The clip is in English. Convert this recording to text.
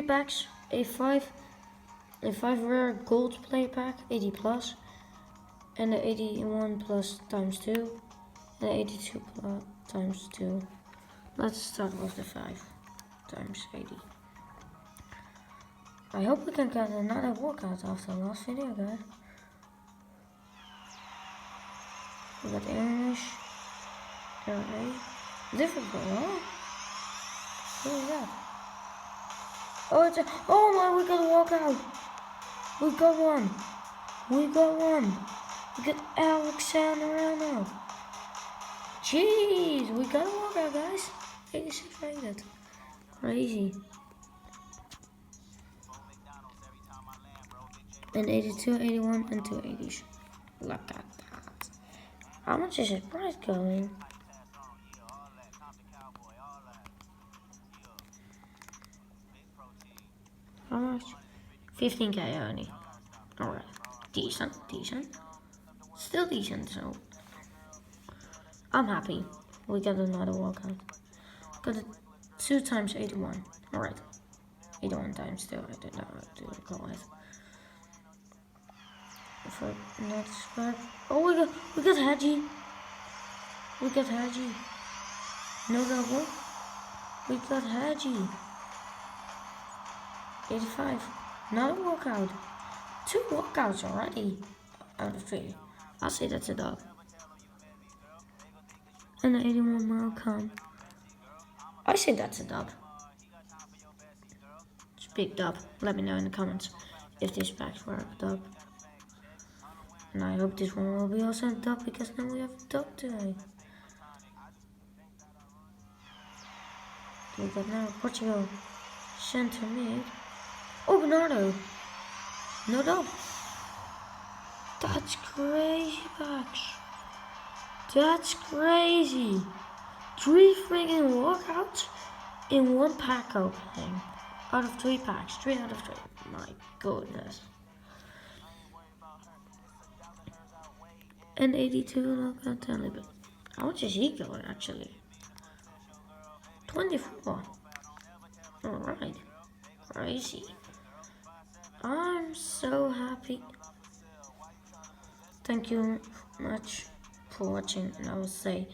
packs, a 5 rare gold player pack, 80 plus, and the 81 plus times 2, and the 82 plus times 2. Let's start with the 5 times 80. I hope we can get another walkout after the last video, guys. We got English, RA, difficult, huh? What is that? Oh, it's a, oh my, we got a walkout. We got one. We got Alexander Arnold. Jeez, we got a walkout, guys. 86 rated. Crazy. And 82, 81, and 280s. Look at that. How much is his price going? How much? 15k only. Alright. Decent. Still decent, so. I'm happy. We got another walkout. Got it 2 times 81. Alright. 81 times 2. I don't know how to call it. For not square. Oh, we got Haji. No double. We got Haji. 85. Another walkout. 2 walkouts already. Out of 3. I'll say that's a dub. And the 81 Malcolm. I say that's a dub. It's a big dub. Let me know in the comments if these packs were a dub. And I hope this one will be also a dub, because now we have a dub today. We got now Portugal center mid. Oh, Bernardo. No dub. That's crazy, packs. That's crazy. 3 freaking walkouts in 1 pack opening. Out of 3 packs. 3 out of 3. My goodness. And 82, not gonna tell you, but how much is he going actually? 24. Alright. Crazy. I'm so happy. Thank you much for watching, and I will say